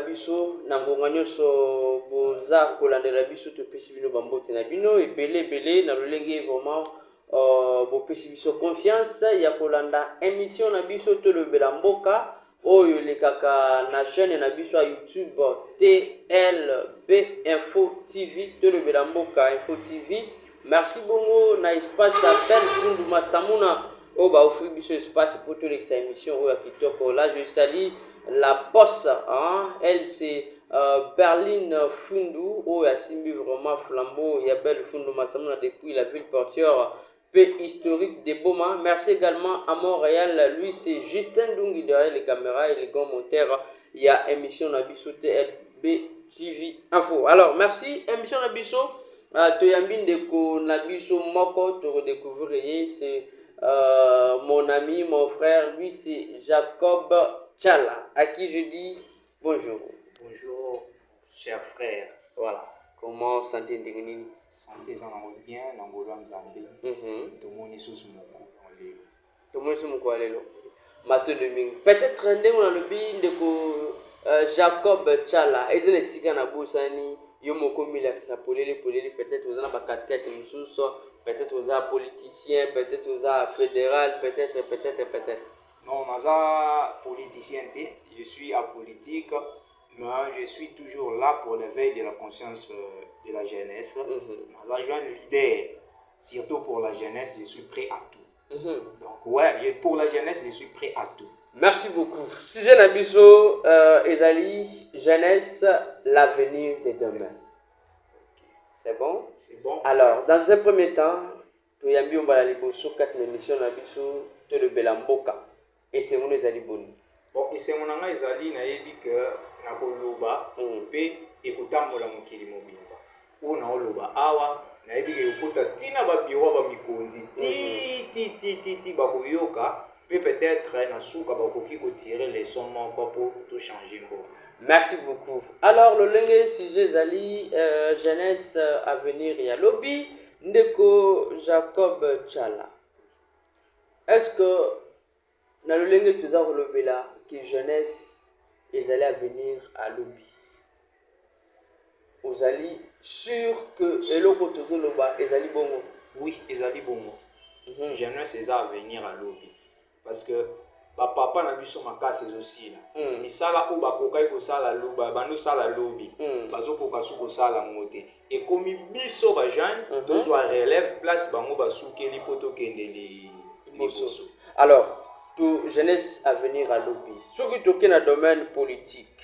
biso na ngonga nyonso boza kolandela biso topesi bino bambote na bino ebele na lolenge vraiment bopesi biso confiance ya kolanda émission na biso tolobela mboka oyo elekaka na chaîne na biso ya YouTube TLB Info TV tolobela mboka Info TV. Merci bongo na espace appel Fundu Masamuna au ba offrir biso espace pour toute cette émission oyo kitoko. Là je salue la boss, hein? Elle c'est Berline Fundu oyo asimbi vraiment flambeau ya belle Fundu Masamuna depuis la ville portuaire P historique de Boma. Merci également à Montréal, lui c'est Justin Dungi derrière les caméras et les grands monteurs. Il y a émission Nabiso TLB TV Info. Alors merci émission Nabiso. Toyambin Deko Nabiso Moko, te redécouvrir, c'est mon ami, mon frère, lui c'est Jacob Tchala, à qui je dis bonjour. Bonjour, cher frère. Voilà. Comment sentez-vous? Sentez-vous bien, Nangola Nzambe. Tout le monde est sous mon coup. Tout le monde est sous mon coup. Peut-être que le bin de Jacob Tchala, et c'est le signe na Boussani. Yo moko mila qui s'appelait peut-être aux a casquette mususu, peut-être aux a politicien, peut-être aux a fédéral, peut-être. Non, naza politicien, je suis apolitique, mais je suis toujours là pour l'éveil de la conscience de la jeunesse. Naza jeune leader, surtout pour la jeunesse, je suis prêt à tout. Donc ouais, pour la jeunesse, je suis prêt à tout. Merci beaucoup. Sujet Nabiso, Ezali, jeunesse, l'avenir de demain. C'est bon? C'est bon. Alors, dans un premier temps, tu as mis la liboso 4 émissions Nabiso, tu le belamboka. Et c'est mon Ezali Boni. Bon, et c'est mon ami Ezali, na yebi que na koloba, pe ekotambola mokili mobimba. Ou na oloba awa, na yebi que ekota tina ba biro ba mikonzi. Ti ba koyoka. Peut-être na souka bakoki ko tirer les sons pour tout changer. Merci beaucoup. Alors le lengue sujet Zali jeunesse avenir ya lobby ndeko Jacob Tchala. Est-ce que na le lengue tu as relevé là que jeunesse ezali avenir à lobby? Vous allez sûr que eloko tozoloba ezali bongo? Oui, ezali bongo. Jeunesse c'est avenir à lobby. Parce que papa na biso makasi aussi là misala o bakokai ko sala loba banu sala lobi bazokoka su ko sala ngote et komi biso ba jeune tozo relève place bango basukeli poto kendeli liboso. Alors to jeunesse avenir à lobby soki toke na domaine politique.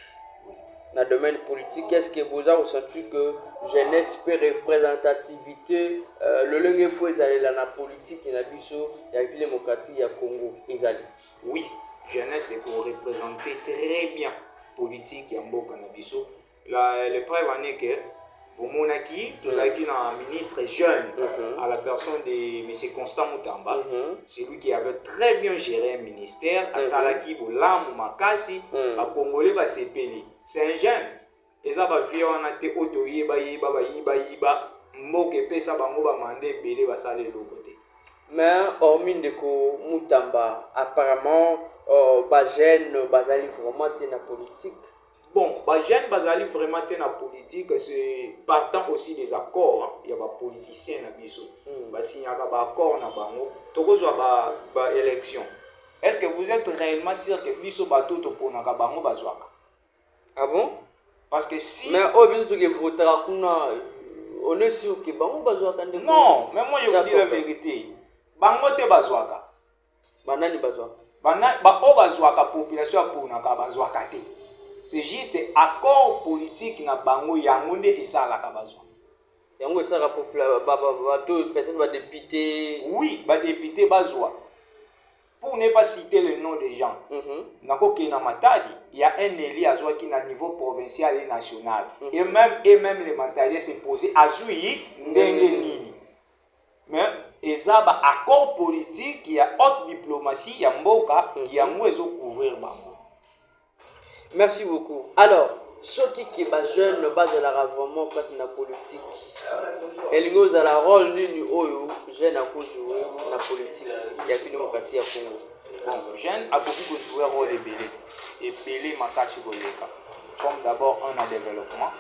Dans le domaine politique, est-ce que vous avez ressenti que jeunesse peut représentativité le langue faut aller dans la politique et la biso et la démocratie à Congo ezali? Oui, jeunesse est pour représenter très bien politique et mboka na biso. Le preuve en est que pour monaki, tout un ministre jeune à la personne de M. Constant Moutamba, c'est lui qui avait très bien géré un ministère à Salaki Boulam Makasi, à Congolais va s'épéler. C'est un jeune. Et ça va faire un athée autoyé, baïba, moque pesa bango ba mandé belé va saler l'autre côté. Mais hormis de ko Moutamba, apparemment, Bajen, Bazali vraiment dans la politique. Bon, Bajen, Bazali vraiment dans la politique, c'est partant aussi des accords. Il y a des politiciens na biso. Signé des accords na bango. Tokozo ba élection. Est-ce que vous êtes réellement sûr que biso bato to pona ka bango bazwaka? Ah bon? Parce que si... Mais on est sûr que bango bazwaka ndeko. Non, mais moi je vous dis la vérité. Bango te bazwaka. Banani bazwaka. Ba o bazwaka population pona ka bazwaka te. C'est juste accord politique na bango yango nde esala ka bazwa. Yango esala population peut-être ba député. Oui, ba député bazwa. Pour ne pas citer le nom des gens, il y a un élu à qui na niveau provincial et national. Et même les matériels s'est posé à Zouyi, mais il y a un accord politique, il y a haute diplomatie, il y a Mboka, il y a Mouezo couvrir. Merci beaucoup. Alors, ceux qui sont jeunes ne bas de la vraiment quand la politique. Et nous a la rôle ni oyo jeune à jouer la politique. Il y a plus de démocratie à Congo. Bon, jeune a beaucoup joué rôle de Belé. Et Belé m'a cassé Boleka. comme d'abord un à développement,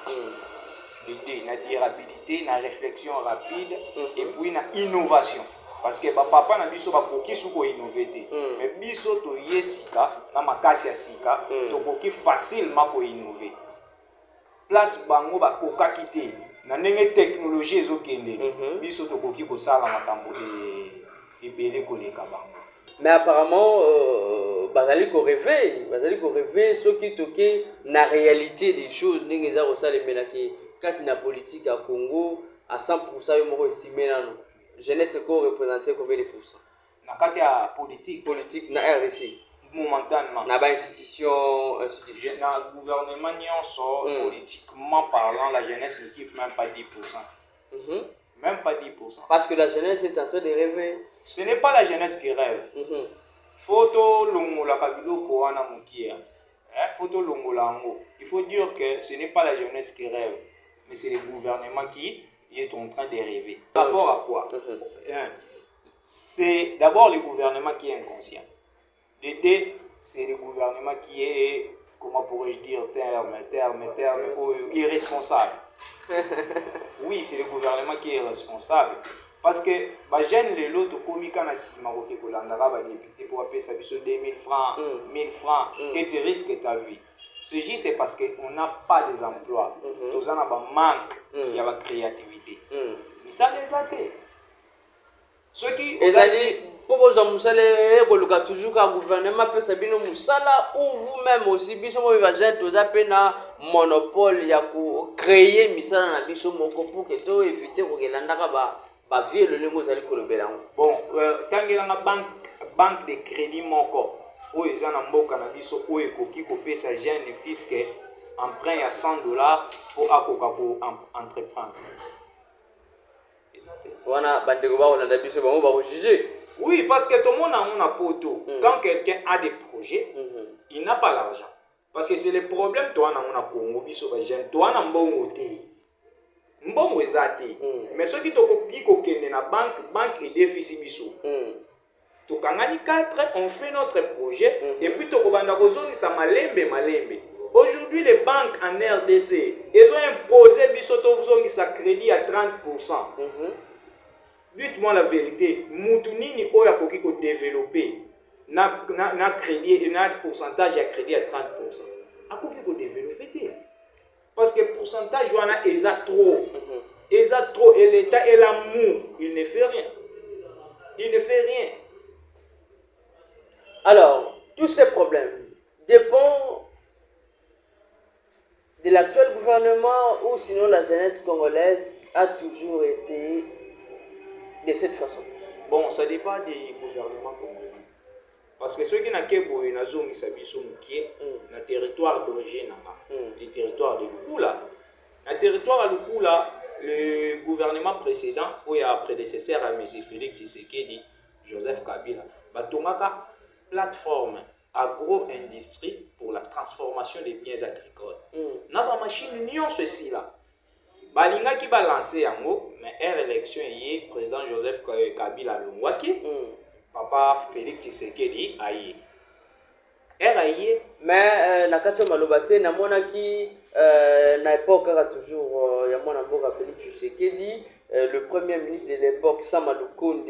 l'idée, la durabilité, la réflexion rapide, et puis la innovation. Parce que papa na biso bakoki suko innover, mais biso to yesika na makasi ya sika to koki facilement ko innover. Place bango bakoka kité na ndenge technologie ezokende biso to koki ko sala makambo ebele koleka bango. Mais apparemment bazali ko rêver ceux qui toquent na réalité des choses ndenge za ko sala melaki kati na politique ya Congo à 100% yo moko estimé nano. Jeunesse ko représenter combien de pourcents? Na kati ya politique na RDC momentanément na ba institution na gouvernement nyonso politiquement parlant la jeunesse n'occupe même pas 10%. Même pas 10%. Parce que la jeunesse est en train de rêver. Ce n'est pas la jeunesse qui rêve. Photo longola kabiloko wana mukia. Photo longola ngo. Il faut dire que ce n'est pas la jeunesse qui rêve, mais c'est le gouvernement qui est en train de rêver. Par rapport à quoi? C'est d'abord le gouvernement qui est inconscient. De deux, c'est le gouvernement qui est, comment pourrais-je dire, irresponsable. Oui, c'est le gouvernement qui est responsable. Parce que les jeunes, les autres, comme ils ont député pour appeler ça 2000 francs, 1000 francs, et tu risques ta vie. C'est juste parce qu'on n'a pas des emplois. Nous avons un manque, il y a la créativité. Mais ça les a été. Ceux qui pour vous avez toujours qu'un gouvernement peut s'abîmer musala ou vous-même aussi biso mo bajete vous avez na monopole ya ko créer misala na biso moko pour que to éviter ko gelanda ka ba vie le lengo zali ko lobela. Bon, tangela na banque de crédit moko o ezana mboka na biso o ekoki ko pesa jeune fisque emprunt ya $100 pour akoka ko entreprendre. Wana bandeko ba on a biso ba mo ba juger. Oui, parce que tout le monde a un poto. Quand quelqu'un a des projets, il n'a pas l'argent. Parce que c'est le problème, toi, on a Congo, toi, on a Mbongo. Mbongo est athée. Mais ceux qui t'ont dit que la banque est déficit. Tu as 4, on fait notre projet, et puis tu as ça malembe. Aujourd'hui, les banques en RDC, ils ont imposé ça crédit à 30%. Dites-moi la vérité, Moutounini Oya Koki ko développer na crédit et na pourcentage à crédit à 30%. A Koki ko développer. Parce que le pourcentage est trop. Et l'État est l'amour. Il ne fait rien. Il ne fait rien. Alors, tous ces problèmes dépendent de l'actuel gouvernement ou sinon la jeunesse congolaise a toujours été de cette façon. Bon, ça dépend des gouvernements congolais. Parce que ceux qui n'ont pas eu na zone na territoire d'origine, le territoire de Lukula. Na territoire de Lukula, le gouvernement précédent, où il y a un prédécesseur à M. Félix Tshisekedi, Joseph Kabila, Batomaka plateforme agro-industrie pour la transformation des biens agricoles. Na ba machine nion ceci là. Balinga qui va lancer en haut, mais l'élection est président Joseph Kabila Longwaki, papa Félix Tshisekedi aïe. Aïe. Mais Nakacho Malobate, Namonaki, na époque toujours, Yamona Mboka Félix Tshisekedi, le premier ministre de l'époque Samadou Konde,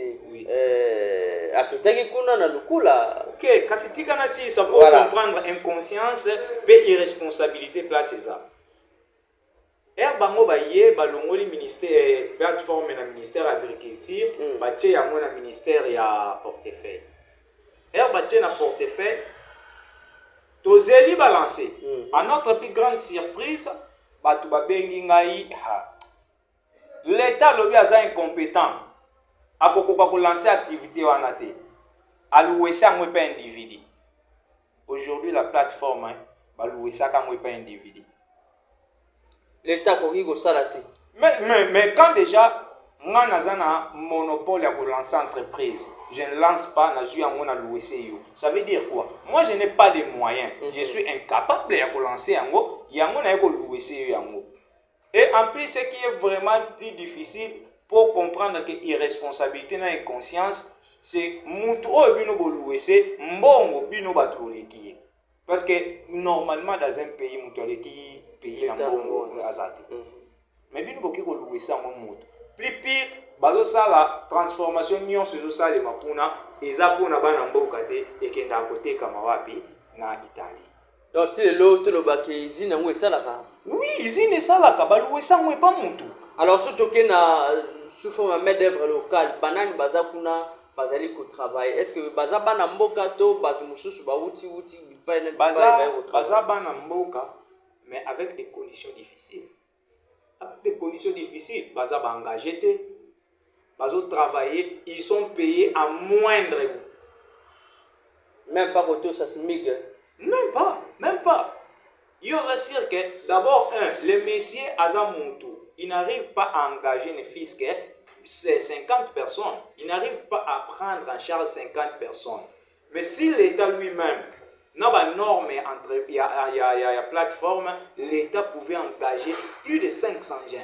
Akitagi Kuna na Lukula. Ok, Kassitika Nasi, ça peut comprendre inconscience et irresponsabilité place ça. Bango baye balongoli ministère plateforme na ministère agriculture batie yango na ministère ya portefeuille batie na portefeuille tozeli balancer à notre plus grande surprise batu babengi ngai l'état lobi aza incompétent akokoka ko lancer activité wana te alouesa ngo pa individu aujourd'hui la plateforme balouesa ka ngo pa individu. L'État Kogigo Salati. Mais quand déjà, on a un monopole pour lancer l'entreprise, je ne lance pas, ça veut dire quoi? Moi, je n'ai pas de moyens. Je suis incapable de lancer un mot, et en plus, ce qui est vraiment plus difficile pour comprendre que l'irresponsabilité et l'inconscience, c'est Moutou Bino Bolouese, Mbongo Bino Batoliki. Parce que normalement dans un pays mutualé qui pays na mbongo azate. Mais bien beaucoup ko louer ça mon moto. Plus pire bazo sala transformation nyonso zo sala mapuna eza pona bana mboka te ekenda côté kama wapi na Italie. Donc tu l'autre le bac usine ngo esalaka. Oui, usine esalaka ba louer ça mo pas mutu. Alors surtout que na sous forme main d'œuvre locale banani baza kuna bazali ko travail. Est-ce que baza bana mboka to ba mususu ba wuti baza bana mboka mais avec des conditions difficiles. Avec des conditions difficiles, baza ba engagé te, bazo travailler, ils sont payés à moindre coût. Même pas côté ça se migue. Même pas, même pas. Il y aura sûr que d'abord le messieurs azamuntu, il n'arrive pas à engager les fils que c'est 50 personnes. Il n'arrive pas à prendre en charge 50 personnes. Mais si l'État lui-même n'a pas de normes entre il y a plateforme, l'État pouvait engager plus de 500 gens.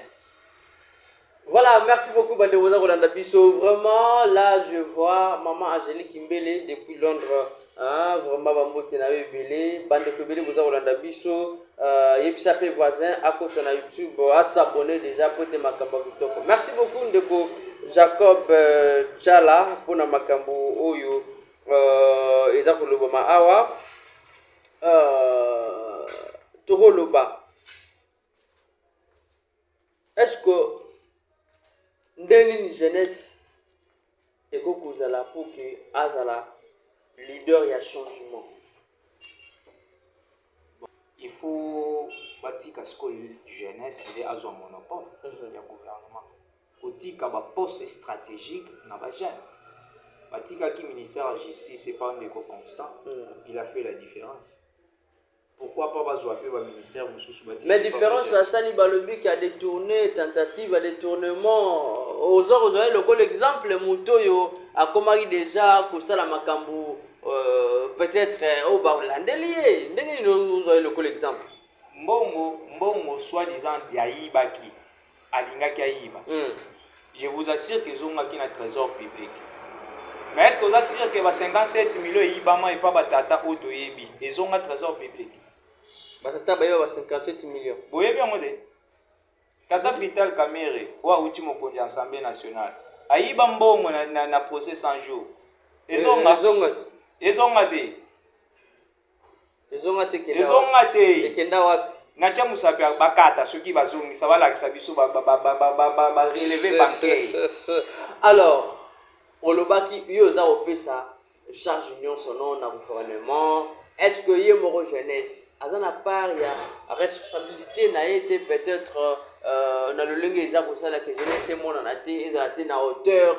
Voilà, merci beaucoup Bandewoza Rolanda Bisso. Vraiment, là je vois maman Angélique Kimbele depuis Londres. Hein, vraiment, Bambote na Bele, Bande Kobele Boza Rolanda Bisso. Yepisa pe voisin à côté na YouTube, à s'abonner déjà pour te makamba vitoko. Merci beaucoup Ndeko Jacob Tchala pour na makambo oyo eza kolobama awa. Togoloba. Est-ce que ndeni jeunesse eko kozala pour que azala leader ya changement? Il faut batika ce que jeunesse est à son monopole ya gouvernement. Kotika ba poste stratégique na ba jeune. Batika qui ministère de la justice c'est pas un déco constant. Il a fait la différence. Pourquoi pas bazoaper ba ministère mususu batika? Mais différence ça sali balobi qui a détourné tentative à détournement aux autres le exemple mutoyo a komari déjà pour ça la makambo peut-être au balandelier ndenge nous le exemple mbongo soi-disant yaibaki alingaki aiba. Je vous assure que zongaki na trésor public. Mais est-ce que vous assure que 57 millions ibama et pas batata auto yebi ezonga trésor public? Batata bayo 57 millions. Boyebi amode. Tata Vital Kamerhe wa uti mokonzi Assemblée nationale. Aiba mbongo na procès 100 jours. Ezonga te. Ezonga te. Ekenda wapi? Nacha musapi bakata soki bazongisa balakisa biso ba relevé bancaire. Alors, olobaki yo za opesa charge union sonon na gouvernement. Est-ce que yé moro jeunesse azana part ya responsabilité na été peut-être na le lingue eza ko sala que jeunesse mona na te eza te na hauteur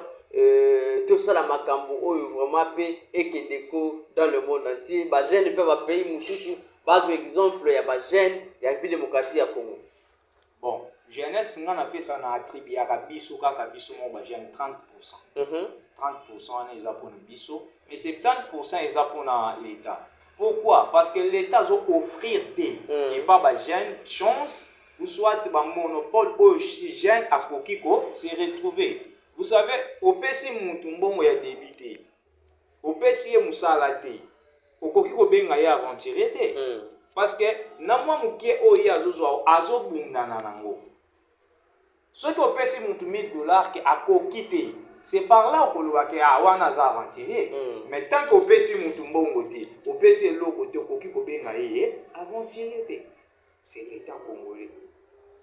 tout ça la makambo oyo vraiment pe ekendeko dans le monde entier ba jeunes peuvent payer mususu par exemple ya ba jeunes ya bi démocratie ya Congo. Bon, jeunesse ngana pesa na attribuer ya biso kaka biso mo ba jeunes 30%. 30% eza pour biso, mais 70% eza pour l'État. Pourquoi? Parce que l'État doit offrir des et pas ba jeunes chance ou soit ba monopole au jeune à kokiko se retrouver. Vous savez, au PC Moutumbongo ya débité. Au PC Moussalate. Au kokiko benga ya aventuré. Parce que na moi mukie oyi azo bundana nango. Ce qui au PC Moutu $1000 qui a kokité. C'est par là qu'on voit que awana za aventuré. Mais tant qu'au PC Moutumbongo te, au PC lo côté kokiko benga ye aventuré. C'est l'État congolais.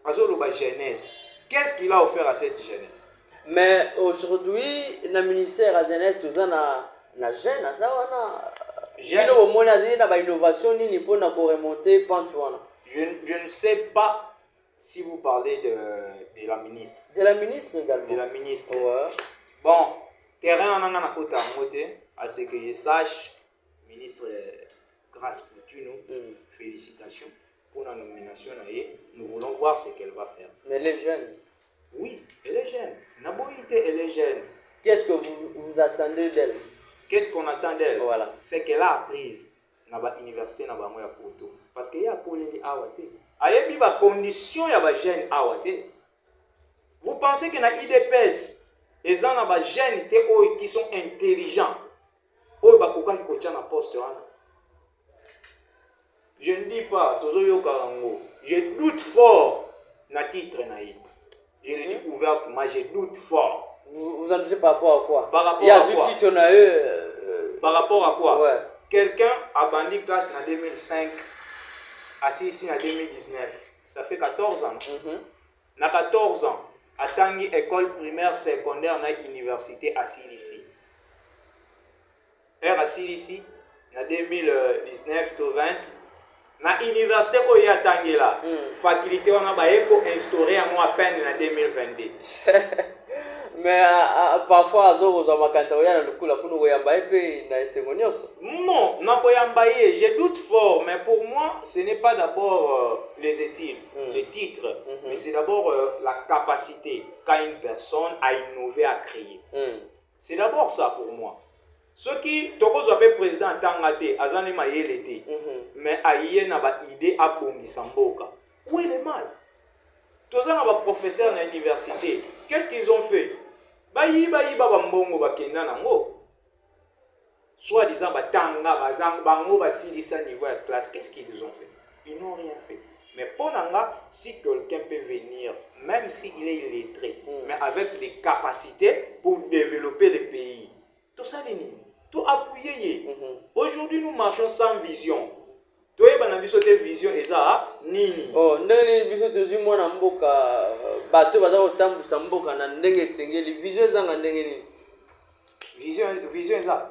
Azo lo ba jeunesse. Qu'est-ce qu'il a offert à cette jeunesse? Mais aujourd'hui, le ministère de la jeunesse, tout ça, na jeune, ça wana. Jeune au moins na ba innovation ni pour na remonter pantuana. Je ne sais pas si vous parlez de la ministre. De la ministre également. De la ministre. Ouais. Bon, terrain en a kota moté, à ce que je sache, ministre grâce pour nous, félicitations pour la nomination. Nous voulons voir ce qu'elle va faire. Mais les jeunes. Oui, elle est jeune. Naboïté, elle est jeune. Qu'est-ce que vous attendez d'elle? Qu'est-ce qu'on attend d'elle? Voilà. C'est qu'elle a apprise dans l'université na ba moya Porto. Parce qu'il y a koleli awate. Ayebi ba condition ya ba jeune awate. Vous pensez que na IDPS les gens na ba jeune qui sont intelligents. Oyo ba kokaki ko tia na poste wana. Je ne dis pas, Tozoyo Karango. Je doute fort na titre naï. Je le dis ouvertement, je doute fort. Vous en doutez par rapport à quoi? Par rapport il y a à quoi? Titre, on a eu, par rapport à quoi? Ouais. Quelqu'un a bandit classe en 2005, assis ici en 2019. Ça fait 14 ans. Na 14 ans, attendu école primaire, secondaire, na université assis ici. Assis ici, en 2019 to 20. Na université ko ya tangela faculté on a baeko instauré à moi à peine en 2022. Mais parfois azo za makanta ya na lukula kuno yamba epe na segonyoso. Non, na ko yamba je doute fort, mais pour moi ce n'est pas d'abord les études, les titres, mais c'est d'abord la capacité qu'a une personne à innover, à créer. C'est d'abord ça pour moi. Ce qui tokozo appelle président Tangate azane mayele te mais aïe na ba idée à bongisa mboka. Où est le mal? Tous na ba professeur à l'université, qu'est-ce qu'ils ont fait? Bayi baba mbongo bakenda nango. Soit disant ba tanga bazang bango ba silisa niveau de classe, qu'est-ce qu'ils ont fait? Ils n'ont rien fait. Mais pour nanga, si quelqu'un peut venir, même s'il est illettré, mais avec des capacités pour développer le pays, tout ça venu. Tout appuyer. Aujourd'hui, nous marchons sans vision. Tu vois, il y a une vision et ça, nini. Oh, ndenge biso tozi mwana mboka bato baza kotambusa mboka na ndenge sengeli vision ezanga ndenge nini? Vision ça.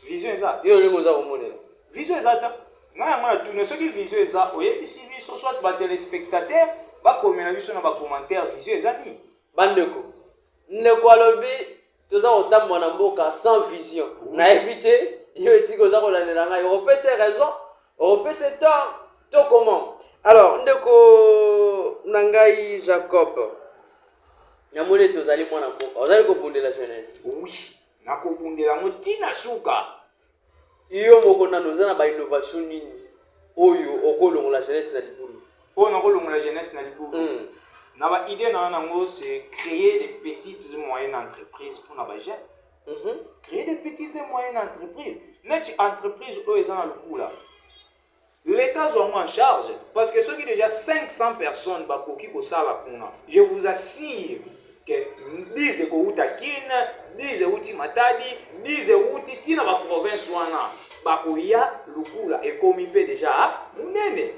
Vision ça. Yo lingo za komonela. Vision ça. Nga ngana tourner ce qui vision ça, oye bisi biso soit ba téléspectateurs, ba komena biso na ba commentaire vision ça ni. Bandeko. Ndeko alobi toza kotambola na mboka sans vision. Na éviter yo esi koza kolandela ngai. Opese raison, opese tort, to comment? Alors, ndeko nangai Jacob. Nyamole tozali mwana mboka. Ozali kobundela jeunesse. Oui, na kobundela motina suka. Iyo moko na noza na ba innovation nini? Oyo okolongola jeunesse na libulu. Oyo na kolongola jeunesse na libulu. Na ba idée na nango c'est créer des petites et moyennes entreprises pour na ba jeunes. Créer des petites et moyennes entreprises. Net entreprise oyo ezana lukula. L'État soit en charge parce que ceux qui déjà 500 personnes bakoki ko sala kuna. Je vous assure que disent ko utakine, disent uti matadi, disent uti tina ba province wana. Bakoya lukula ekomi pe déjà munene.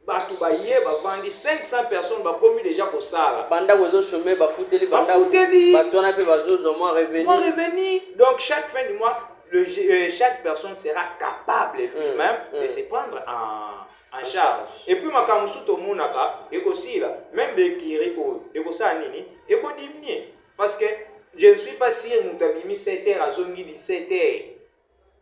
Batu baye bavandi 500 personnes bakomi déjà ko sala. Banda wezo chômer bafuteli banda. Bato na pe bazo zo moins revenu. Moins revenu. Donc chaque fin du mois chaque personne sera capable lui-même de se prendre en charge. Et puis, ma kamusuto monaka, et là, même des kiriko, et que ça nini, et que diminuer. Parce que je ne suis pas sûr que nous 7h à zongi 17h.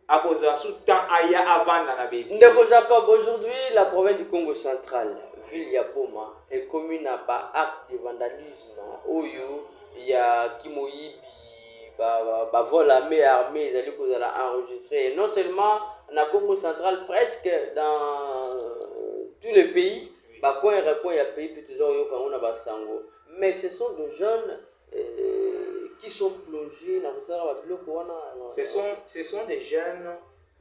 À cause de ce temps avant la navette. Ndeko Jacob, aujourd'hui, la province du Congo central, ville ya Boma, est commune à bas acte de vandalisme. Oyo, il y a Kimoyibi. Vol armée, ils allaient enregistrer. Non seulement dans le Congo central, presque dans tous les pays, mais ce sont des jeunes qui sont plongés dans le ce sont des jeunes,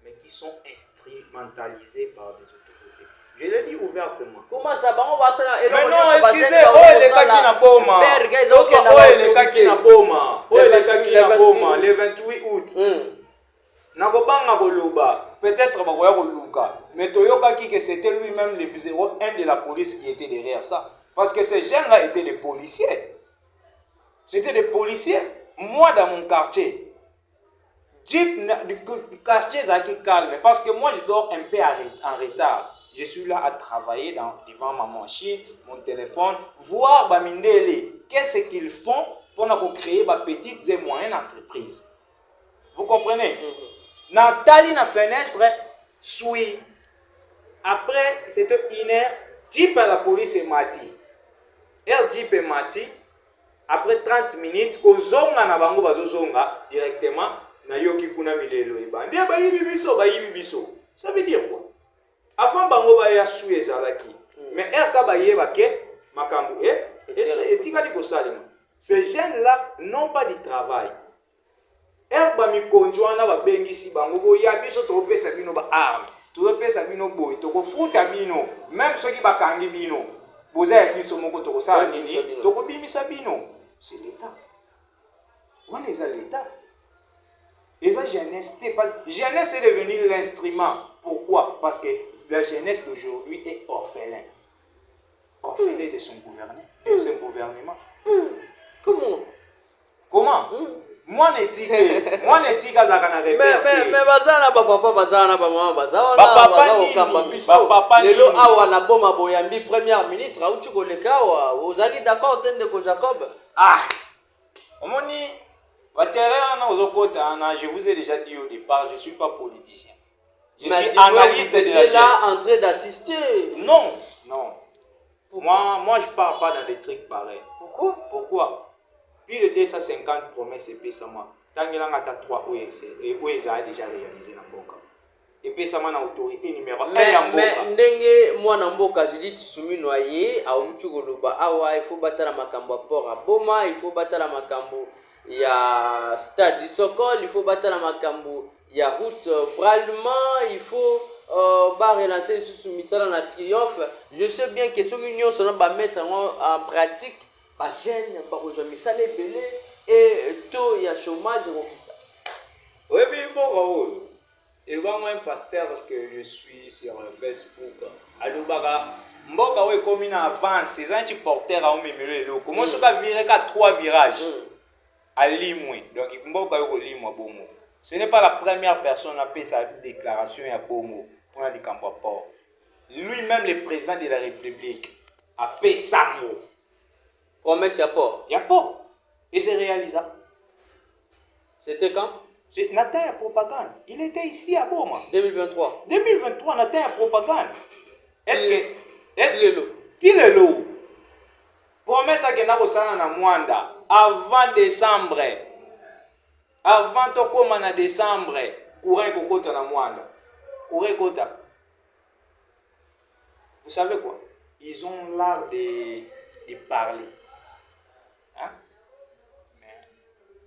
mais qui sont instrumentalisés par des autorités. Je l'ai dit ouvertement. Comment ça va? On va ça. Mais non, excusez, oh les cas qui n'a pas boma. Oh les cas qui n'a pas boma. Oh les cas qui n'a pas boma. Le 28 août. Nakobanga koloba. Peut-être bakoya koluka. Mais Toyoka qui que c'était lui-même le 01 de la police qui était derrière ça. Parce que ces jeunes-là étaient des policiers. C'était des policiers. Moi dans mon quartier. Le quartier est calme. Parce que moi je dors un peu en retard. Je suis là à travailler devant ma machine, mon téléphone, voir Bamindele, qu'est-ce qu'ils font pour créer des petites et moyennes entreprises. Vous comprenez? Dans la fenêtre, suis. Après, c'était une heure, Jeep à la police est mati. Jeep est mati. Après 30 minutes, kozonga na bango bazozonga directement na yoki kuna milelo ibandi. Ça veut dire quoi? Avant bango ba ya su ezalaki mais erka ba yeba ke makambu et tika di kosalema. Ces jeunes là n'ont pas de travail. Erba mikonjo wana babengisi bango boya biso topesa bino ba arme. Topesa bino boy tokofuta bino même soki bakangi bino. Boza ya biso moko tokosala nini? Tokobimisa bino. C'est l'état. On est à l'état. Et ça jeunesse jeunesse est devenue l'instrument. Pourquoi? Parce que la jeunesse d'aujourd'hui est orphelin. Orphelin de son gouvernement. Comment? Moi n'étique à Zakana mais bazana papa bazana maman bazana papa lelo awa na boma boyambi premier ministre auti koleka wa ozali d'accord tende ko Jacob omoni je vous ai déjà dit au départ, je ne suis pas politicien. Je suis analyste de la là en train d'assister. Non. Moi, je ne parle pas dans des trucs pareils. Pourquoi? Plus de 250 promesses et puis ça m'a. Tant qu'il y a 3 où ils ont déjà réalisé dans Mboka. Et puis ça m'a autorité numéro 1 à mais ndenge moi na Mboka je dis tsumi noyer a umchugoluba awa il faut battre la makambo port à Boma, il faut battre la makambo. Il y a Stade du Sokol, il faut battre la makambo. Il y a route Bralman, il faut relancer sous Misala na Triomphe. Je sais bien que ce union va mettre en pratique. Pas jeune, pas aujourd'hui Misala belé et tout il y a chômage. Oui, mais bon, Raoul, il va moi un pasteur que je suis sur Facebook. Alubara, Mboka ouais comme une avance, ces anti-porteurs à Omemelo Elo. Comment ça va virer qu'à 3 virages? À Limoué. Donc, Mboka yoko Limoué Bomo. Ce n'est pas la première personne à faire sa déclaration à Bomo pour aller à port. Lui-même, le président de la République, a fait ça mot. Promesse à port. Il y a port. Et c'est réalisable. C'était quand? Nathan a propagande. Il était ici à Boma. 2023. 2023, Nathan a propagande. Est-ce que. Tilelo. Promesse à Genabosana na Mwanda. Avant décembre. Avant Tokoma na décembre. Courant Kokota na Mwanda. Courant Kota. Vous savez quoi? Ils ont l'art de parler. Hein? Mais.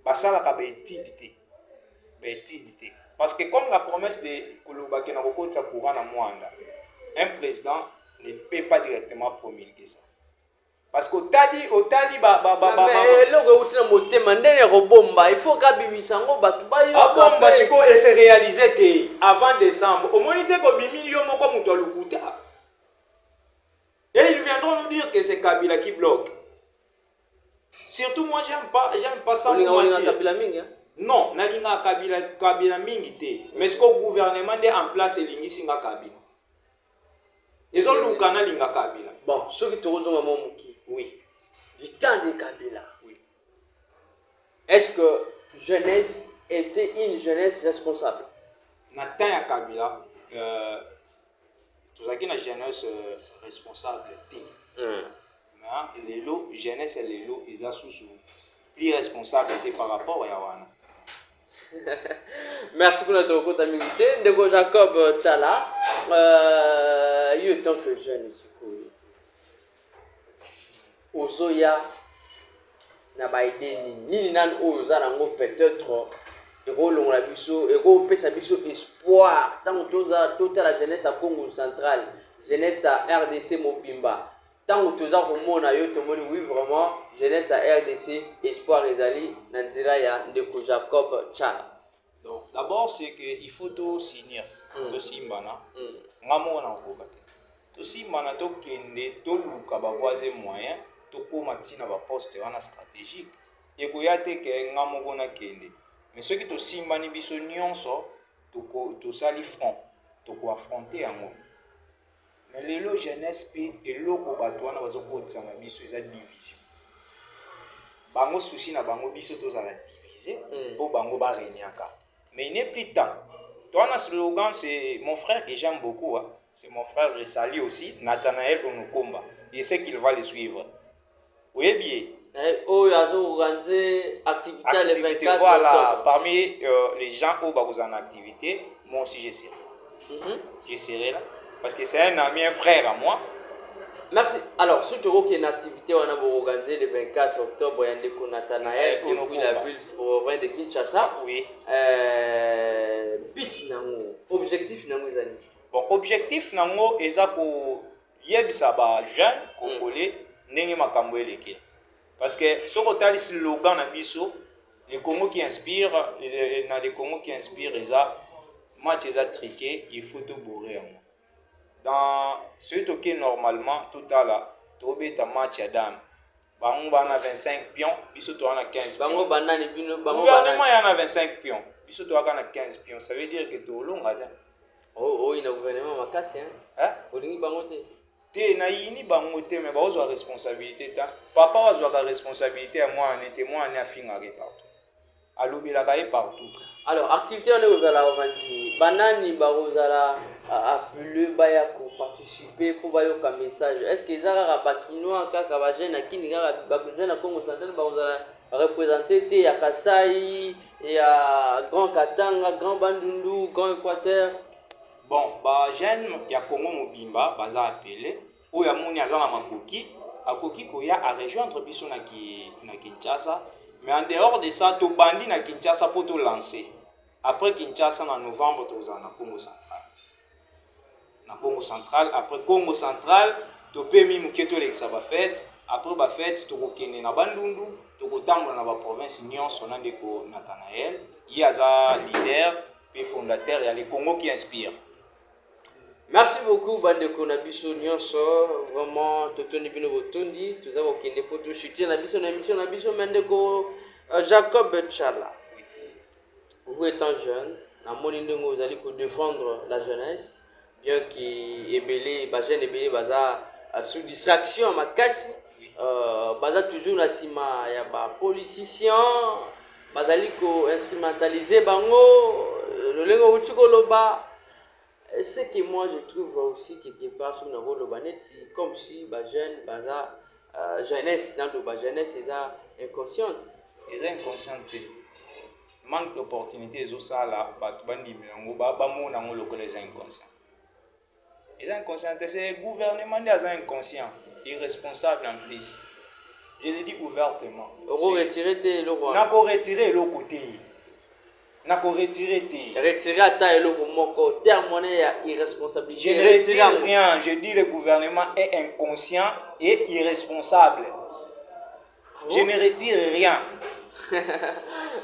Basala ka betidité. Parce que comme la promesse de Koloba qui n'a pas courant à Mwanda, un président ne peut pas directement promulguer ça. Parce qu'au tali il faut qu'Abimisango parce que c'est réalisé avant décembre. Au moins il et ils viendront nous dire que c'est Kabila qui bloque. Surtout moi j'aime pas ça. Non, nalinga Kabila mingi te. Mais ce que le gouvernement est en place est lingi singa Kabila. Ils ont l'oukana linga Kabila. Bon, ceux qui te rejoignent maman Mouki. Oui. Du temps de Kabila. Oui. Est-ce que jeunesse était une jeunesse responsable? Nathan ya Kabila, tout ça qui est une jeunesse responsable te. Mais les lots, jeunesse et les lots, ils ont sous plus responsable par rapport à Yawana. Merci pour notre comptabilité. Ndeko Jacob Tchala, il est tant que jeune ici. Ozoya, na baide ni nan oza nango peut-être eko longola biso eko pesa biso espoir tant toza toute la jeunesse à Congo central, jeunesse à RDC Mobimba. Tant toza komona yo tomoni oui vraiment jeunesse à RDC espoir ezali na nzela ya Ndeko Jacob Tchala. Donc d'abord c'est que il faut tout signer, tout simbana. Ngamo na okobate. Tout simbana to kende to luka ba voisin moyen. Toko matina ba poste wana stratégique ekoya te ke ngamo kona kende mais ceux qui to simbani biso nyonso to sali front toko affronter yango mais lelo jeunesse pe eloko bato wana bazokotisa na biso eza division bango souci na bango biso tozala diviser po bango ba renyaka mais il n'est plus temps toi na slogan c'est mon frère que j'aime beaucoup hein. C'est mon frère je salue aussi Nathanaël Onukomba je sais qu'il va le suivre. Oui, bien. Oh, il y a organisé activité le 24 voilà, octobre. parmi les gens qui sont en activité, moi aussi je serai. Je serai là. Parce que c'est un ami, un frère à moi. Merci. Alors, surtout qu'il y a une activité, on a organisé le 24 octobre, il y a un Nathanaël depuis la ville province de Kinshasa. Oui. But nango, objectif nango ezali. Bon, objectif nango eza ko yebisa ba jeune congolais ndenge makambo eleki. Parce que ce qu'on a slogan na biso, le Congo qui inspire, na le Congo qui inspire eza match eza triqué, il faut tout bourrer. Dans ce qui normalement tout à l'heure, tu as match à dame. Bango bana 25 pions, biso to na 15 pions. Bango banani bino bango gouvernement ya na 25 pions, biso to na 15 pions. Ça veut dire que to longa ta. Oh, il y a gouvernement makasi hein. Hein? Olingi bango te. Te na yini bango te mais ba ozwa responsabilité ta. Papa ozwa ka responsabilité à moi en été moi en afinga partout. Alobela ka partout. Alors, activité on est aux ala ovandi. Banani ba ozala appelé baya ko participer pour bayo ka message. Est-ce que ezara ba kinoa kaka ba jeune akini kaka ba jeune na Congo central ba ozala représenter te ya Kasai ya Grand Katanga, Grand Bandundu, Grand Équateur. Bon, ba jeune ya Congo mobimba baza appelé o ya moni azana makoki akoki ko ya a rejoindre biso na Kinshasa. Mais en dehors de ça, tu bandit na Kinshasa pour te lancer. Après Kinshasa, en novembre, tu as na Congo central. Na Congo central, après Congo central, tu peux même que tu l'exa ba fête. Après ba fête, tu vas na Bandundu, tu vas na ba province Nyon, son de ko Nathanaël. Il y a un leader et fondateur, il y a le Congo qui inspire. Merci beaucoup, Bandeko Nabiso Nyonso. Vraiment, Totoni Bino Botondi. Tout ça, ok, il faut tout chuter. Nabiso Nabiso Nabiso Mendeko Jacob Chala. Vous étant jeune, vous allez défendre la jeunesse. Bien qu'il est belé, jeune est belé, sous distraction, ma casse. Baza toujours la cima, il y a des politiciens. Bazali ko instrumentaliser bango. Le lengo utiko loba. Ce que moi je trouve aussi quelque part sur le banet, c'est comme si la jeunesse, dans la jeunesse, est inconsciente. Ils sont inconscientes. Manque d'opportunités, ils ont ça là, bandi milongo, bamo nango loko les inconscients. Ils sont inconscients, c'est le gouvernement qui est inconscient, irresponsable en plus. Je le dis ouvertement. Retirer le roi. N'a retirer le côté. N'a pas retiré. Retirer à ta eloko moko terme irresponsabilité. Je ne retire rien. Je dis le gouvernement est inconscient et irresponsable. Je ne retire rien.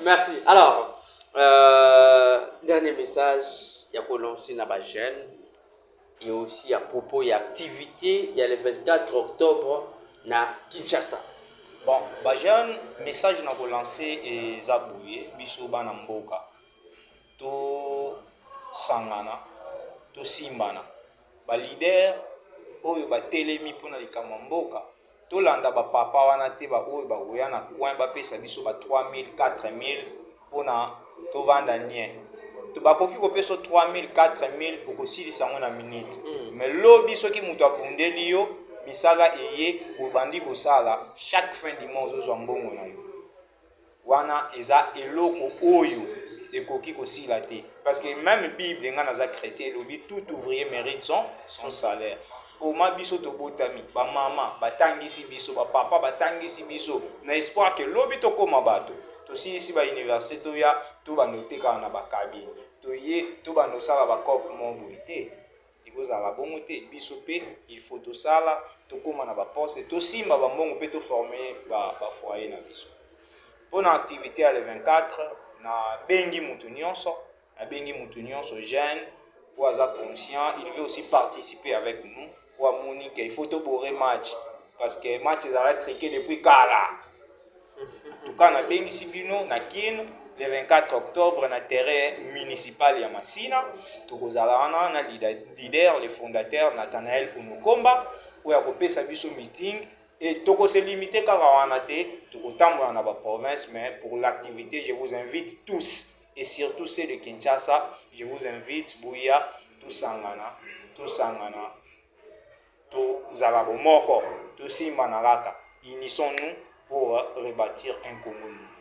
Merci. Alors, dernier message, il y a pour lancer la jeune. Il y a aussi à propos de l'activité, il y a le 24 octobre na Kinshasa. Bon, ba jeune message na relancer et zabouye biso bana mboka. To sangana, to simbana. Ba leader oyo ba telemi pona likama mboka. To landa ba papa wana te ba oyo ba oya na coin ba pesa biso ba 3000, 4000 pona to vanda nien. To ba koki ko peso 3000, 4000 pour ko silisa ngona minute. Mais lobi soki muto akundeli yo misala eye obandi kosala chaque fin du mois ozozwa mbongo na yo wana eza eloko oyo ekoki kosila te parce que même bible nga naza chrétien lobi tout ouvrier mérite son salaire koma biso tobotami bamama batangisi biso bapapa batangisi biso na espoir que lobi tokoma bato tosilisi bauniversité toya tobanotekaka na bakabine toye tobanosala bacope moboye te ekozala bongo te biso mpe il faut tosala tokoma na baposte tosimba bambongo mpe toforme bafoyer na biso mpona activité ya le 24 na bengi mutu nyonso jeune po aza conscient il veut aussi participer avec nous po amoni ke il faut tobore match parce que match ezala triqué depuis kala en tout cas na bengisi bino na kino le 24 octobre na terrain municipal ya Masina tokozala wana na leader le fondateur Nathanaël Unokomba oyo akopesa biso meeting et tokose limiter kaka wana te tokotambola na ba province mais pour l'activité je vous invite tous et surtout ceux de Kinshasa je vous invite bouya tosangana tozala bomoko tosimba na laka unissons-nous pour rebâtir un Congo nouveau.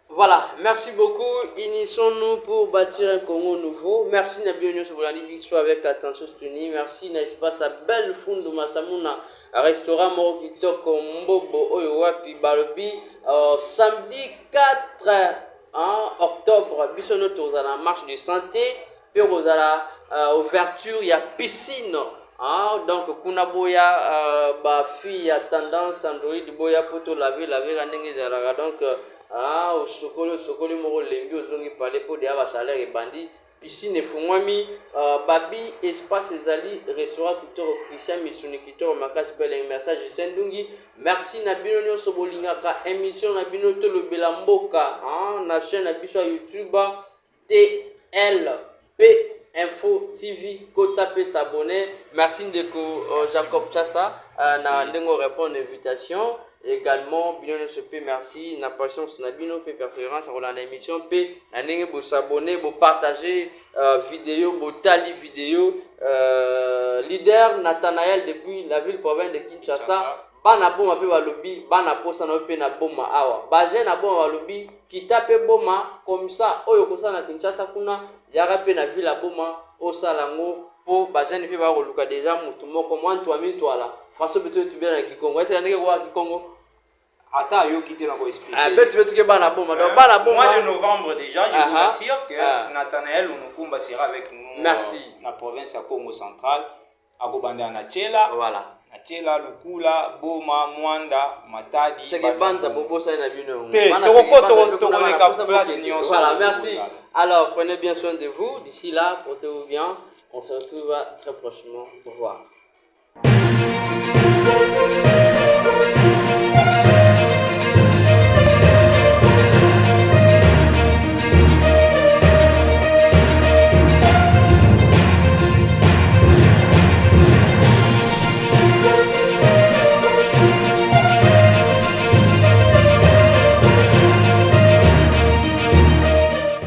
Voilà, merci beaucoup. Unissons-nous pour bâtir un Congo nouveau. Merci Nabionyo Sobolani, l'histoire avec attention soutenue. Merci, n'est-ce pas, sa belle Fundu Masamuna restaurant moko kitoko Mbobo oyo wapi balobi samedi 4 octobre biso no tozala marche de santé pe kozala ouverture ya piscine. Donc kuna boya ba fille ya tendance Android boya poto laver ndenge ezalaka. Donc osokoli moko lembi ozongi pale po deya basalaire ebandi piscine efungwami babi espace ezali restaurant kitoko Christian Misuni kitoko makasi pele message sendungi. Merci na bino nyonso bolingaka émission na bino tolobela mboka na chaîne na biso ya YouTube TLP Info TV Kota pe s'abonner. Merci ndeko Jacob Chassa na ndengo répondre invitation. Également bien se peut merci na patience na bino pe préférence à la émission pe na ndenge bo s'abonner bo partager vidéo bo tali vidéo leader Nathanaël depuis la ville province de Kinshasa bana boma pe balobi bana posa na pe na boma awa baje na boma balobi kita pe boma comme ça oyo kosa na Kinshasa kuna yaka pe na ville boma osalango po bajani pe ba koluka déjà mutu moko mwantu ami twala faso beto tu bien na Kikongo est-ce ndenge kwa Kikongo ata yo kité na ko expliquer beto ke bana boma donc bana boma mois de novembre déjà je vous assure que Nathanaël Unukumba sera avec nous. Merci. Na province ya Congo central akobanda na Tchela voilà na Tchela Lukula Boma Mwanda Matadi c'est banza bobo ça na bino voilà merci. Alors prenez bien soin de vous d'ici là portez-vous bien. On se retrouve très prochainement. Au revoir.